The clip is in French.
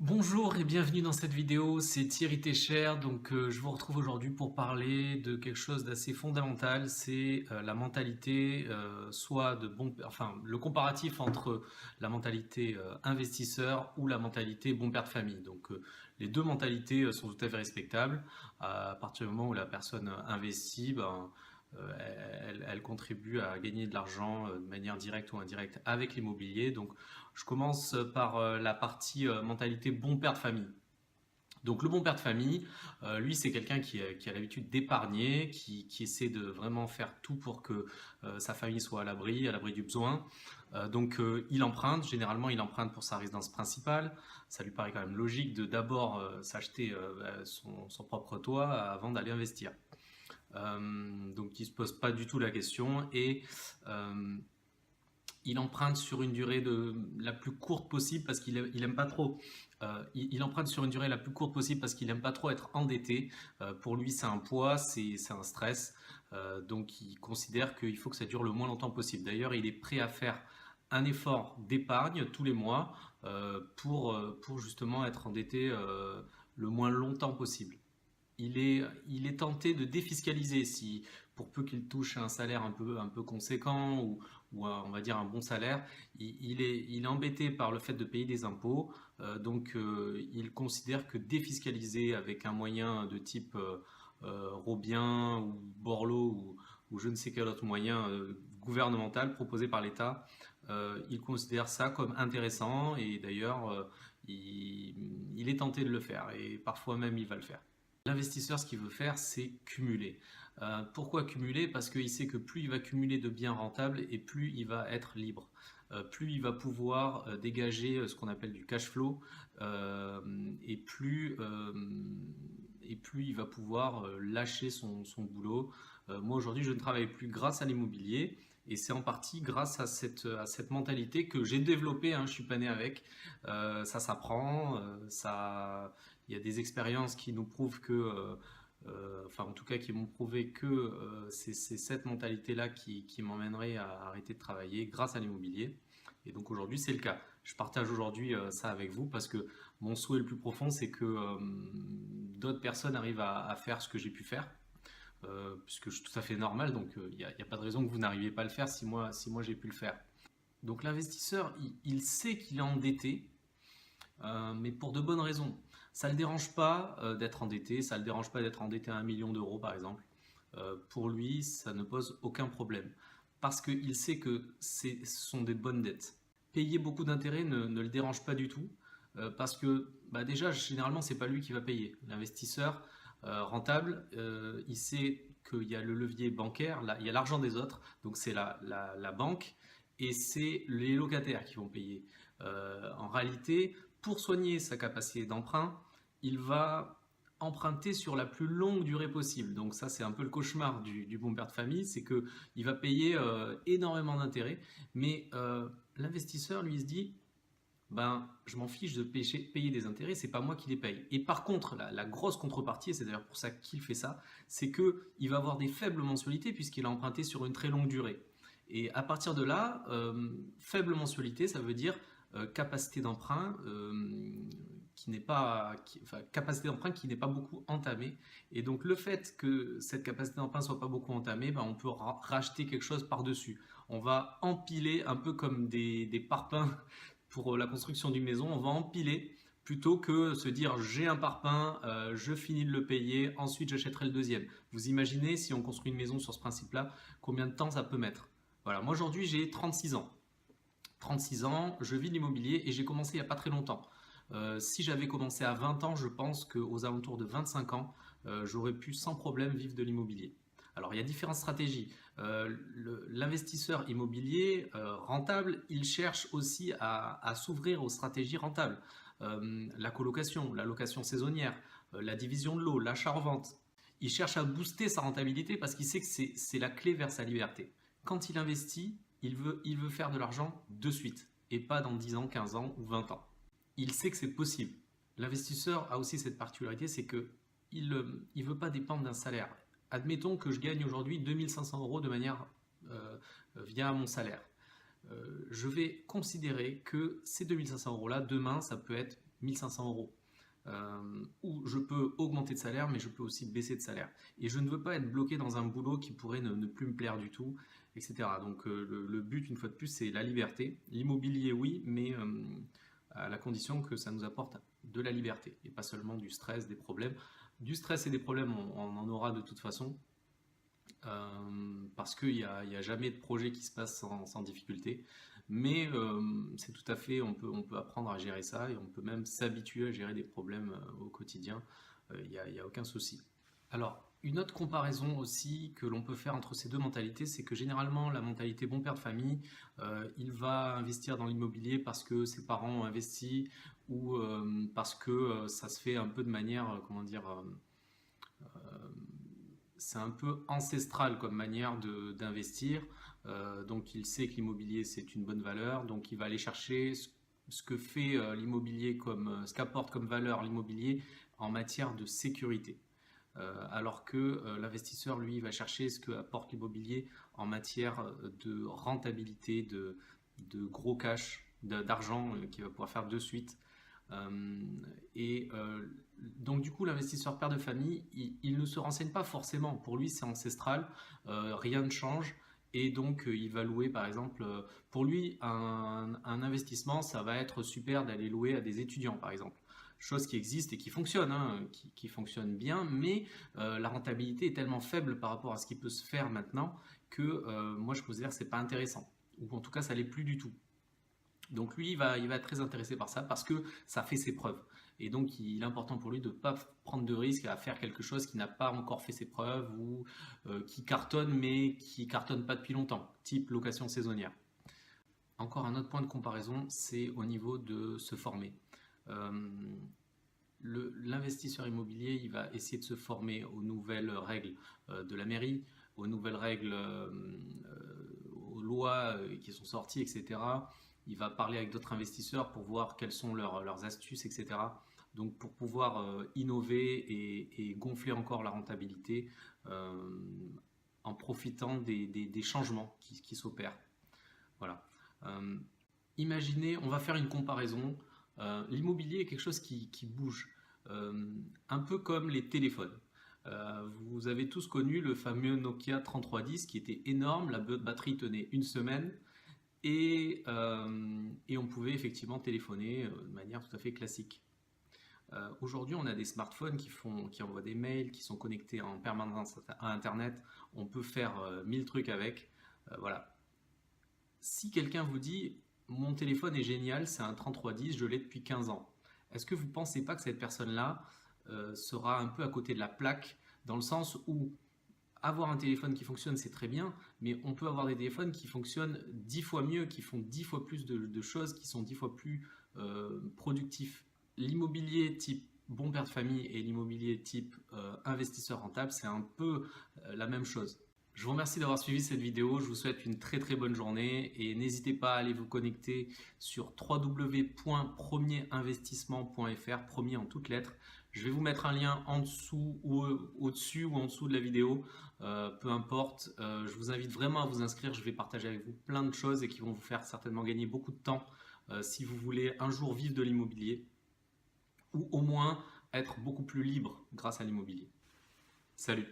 Bonjour et bienvenue dans cette vidéo, c'est Thierry Técher. Je vous retrouve aujourd'hui pour parler de quelque chose d'assez fondamental, c'est la mentalité, le comparatif entre la mentalité investisseur ou la mentalité bon père de famille. Les deux mentalités sont tout à fait respectables. À partir du moment où la personne investit, elle contribue à gagner de l'argent de manière directe ou indirecte avec l'immobilier. Je commence par la partie mentalité bon père de famille. Donc le bon père de famille, lui c'est quelqu'un qui a l'habitude d'épargner, qui essaie de vraiment faire tout pour que sa famille soit à l'abri du besoin. Il emprunte, généralement il emprunte pour sa résidence principale. Ça lui paraît quand même logique de d'abord s'acheter son propre toit avant d'aller investir. Il ne se pose pas du tout la question et il emprunte sur une durée la plus courte possible parce qu'il aime pas trop. Il emprunte sur une durée la plus courte possible parce qu'il aime pas trop être endetté. Pour lui, c'est un poids, c'est un stress. Il considère qu'il faut que ça dure le moins longtemps possible. D'ailleurs, il est prêt à faire un effort d'épargne tous les mois pour justement être endetté le moins longtemps possible. Il est tenté de défiscaliser si, pour peu qu'il touche un salaire un peu conséquent ou on va dire un bon salaire, il est embêté par le fait de payer des impôts. Il considère que défiscaliser avec un moyen de type Robien ou Borloo ou je ne sais quel autre moyen gouvernemental proposé par l'État, il considère ça comme intéressant et d'ailleurs il est tenté de le faire et parfois même il va le faire. L'investisseur, ce qu'il veut faire, c'est cumuler. Pourquoi cumuler? Parce qu'il sait que plus il va cumuler de biens rentables et plus il va être libre. Plus il va pouvoir dégager ce qu'on appelle du cash flow et plus il va pouvoir lâcher son boulot. Moi aujourd'hui je ne travaille plus grâce à l'immobilier et c'est en partie grâce à cette mentalité que j'ai développée, hein, je suis pas né avec. Ça s'apprend, il y a des expériences qui nous prouvent en tout cas qui m'ont prouvé que c'est cette mentalité-là qui m'emmènerait à arrêter de travailler grâce à l'immobilier. Et donc aujourd'hui, c'est le cas. Je partage aujourd'hui ça avec vous parce que mon souhait le plus profond, c'est que d'autres personnes arrivent à faire ce que j'ai pu faire, puisque je suis tout à fait normal, donc il n'y a pas de raison que vous n'arriviez pas à le faire si moi j'ai pu le faire. Donc l'investisseur, il sait qu'il est endetté, mais pour de bonnes raisons. Ça ne le dérange pas d'être endetté, ça ne le dérange pas d'être endetté à 1 million d'euros par exemple. Pour lui, ça ne pose aucun problème. Parce qu'il sait que ce sont des bonnes dettes. Payer beaucoup d'intérêts ne le dérange pas du tout. Parce que déjà, généralement, c'est pas lui qui va payer. L'investisseur rentable, il sait qu'il y a le levier bancaire, il y a l'argent des autres, donc c'est la banque, et c'est les locataires qui vont payer. En réalité, pour soigner sa capacité d'emprunt, il va emprunter sur la plus longue durée possible. Donc ça, c'est un peu le cauchemar du bon père de famille, c'est qu'il va payer énormément d'intérêts, mais l'investisseur, lui, se dit, je m'en fiche de payer des intérêts, c'est pas moi qui les paye. Et par contre, la grosse contrepartie, et c'est d'ailleurs pour ça qu'il fait ça, c'est qu'il va avoir des faibles mensualités puisqu'il a emprunté sur une très longue durée. Et à partir de là, faible mensualité, ça veut dire capacité d'emprunt capacité d'emprunt qui n'est pas beaucoup entamée. Et donc le fait que cette capacité d'emprunt soit pas beaucoup entamée, on peut racheter quelque chose par-dessus. On va empiler un peu comme des parpaings pour la construction d'une maison, on va empiler plutôt que se dire j'ai un parpaing, je finis de le payer, ensuite j'achèterai le deuxième. Vous imaginez si on construit une maison sur ce principe-là, combien de temps ça peut mettre? Voilà, moi aujourd'hui j'ai 36 ans. 36 ans, je vis de l'immobilier et j'ai commencé il n'y a pas très longtemps. Si j'avais commencé à 20 ans, je pense qu'aux alentours de 25 ans, j'aurais pu sans problème vivre de l'immobilier. Alors il y a différentes stratégies. L'investisseur immobilier rentable, il cherche aussi à s'ouvrir aux stratégies rentables. La colocation, la location saisonnière, la division de l'eau, l'achat-revente. Il cherche à booster sa rentabilité parce qu'il sait que c'est la clé vers sa liberté. Quand il investit, il veut faire de l'argent de suite et pas dans 10 ans, 15 ans ou 20 ans. Il sait que c'est possible. L'investisseur a aussi cette particularité, c'est qu'il ne veut pas dépendre d'un salaire. Admettons que je gagne aujourd'hui 2500 euros de manière via mon salaire. Je vais considérer que ces 2500 euros là, demain, ça peut être 1500 euros. Ou je peux augmenter de salaire, mais je peux aussi baisser de salaire. Et je ne veux pas être bloqué dans un boulot qui pourrait ne plus me plaire du tout, etc. Donc le but, une fois de plus, c'est la liberté. L'immobilier, oui, mais à la condition que ça nous apporte de la liberté et pas seulement du stress, des problèmes. Du stress et des problèmes, on en aura de toute façon. Parce qu'il n'y a jamais de projet qui se passe sans difficulté. Mais c'est tout à fait, on peut apprendre à gérer ça et on peut même s'habituer à gérer des problèmes au quotidien. Il n'y a aucun souci. Alors, une autre comparaison aussi que l'on peut faire entre ces deux mentalités, c'est que généralement la mentalité bon père de famille, il va investir dans l'immobilier parce que ses parents ont investi ou parce que ça se fait un peu de manière, comment dire, c'est un peu ancestral comme manière d'investir. Donc il sait que l'immobilier c'est une bonne valeur, donc il va aller chercher ce que fait l'immobilier ce qu'apporte comme valeur l'immobilier en matière de sécurité. Alors que l'investisseur, lui, va chercher ce que apporte l'immobilier en matière de rentabilité, de gros cash, d'argent qu'il va pouvoir faire de suite. Donc du coup, l'investisseur père de famille, il ne se renseigne pas forcément. Pour lui, c'est ancestral, rien ne change. Et donc, il va louer, par exemple, pour lui, un investissement, ça va être super d'aller louer à des étudiants, par exemple. Chose qui existe et qui fonctionne, hein, qui fonctionne bien, mais la rentabilité est tellement faible par rapport à ce qui peut se faire maintenant que moi, je considère que c'est pas intéressant. Ou en tout cas, ça l'est plus du tout. Donc lui, il va être très intéressé par ça parce que ça fait ses preuves. Et donc, il est important pour lui de ne pas prendre de risques à faire quelque chose qui n'a pas encore fait ses preuves ou qui cartonne, mais qui cartonne pas depuis longtemps, type location saisonnière. Encore un autre point de comparaison, c'est au niveau de se former. L'investisseur immobilier, il va essayer de se former aux nouvelles règles de la mairie, aux nouvelles règles, aux lois qui sont sorties, etc. Il va parler avec d'autres investisseurs pour voir quelles sont leurs astuces, etc. Donc pour pouvoir innover et gonfler encore la rentabilité en profitant des changements qui s'opèrent. Voilà. Imaginez, on va faire une comparaison. L'immobilier est quelque chose qui bouge, un peu comme les téléphones. Vous avez tous connu le fameux Nokia 3310 qui était énorme, la batterie tenait une semaine et on pouvait effectivement téléphoner de manière tout à fait classique. Aujourd'hui, on a des smartphones qui envoient des mails, qui sont connectés en permanence à Internet. On peut faire 1000 trucs avec. Voilà. Si quelqu'un vous dit mon téléphone est génial, c'est un 3310, je l'ai depuis 15 ans. Est-ce que vous ne pensez pas que cette personne-là sera un peu à côté de la plaque, dans le sens où avoir un téléphone qui fonctionne, c'est très bien, mais on peut avoir des téléphones qui fonctionnent 10 fois mieux, qui font 10 fois plus de choses, qui sont 10 fois plus productifs. L'immobilier type bon père de famille et l'immobilier type investisseur rentable, c'est un peu la même chose. Je vous remercie d'avoir suivi cette vidéo, je vous souhaite une très très bonne journée et n'hésitez pas à aller vous connecter sur www.premierinvestissement.fr, premier en toutes lettres. Je vais vous mettre un lien en dessous ou au-dessus ou en dessous de la vidéo, peu importe. Je vous invite vraiment à vous inscrire, je vais partager avec vous plein de choses et qui vont vous faire certainement gagner beaucoup de temps si vous voulez un jour vivre de l'immobilier ou au moins être beaucoup plus libre grâce à l'immobilier. Salut!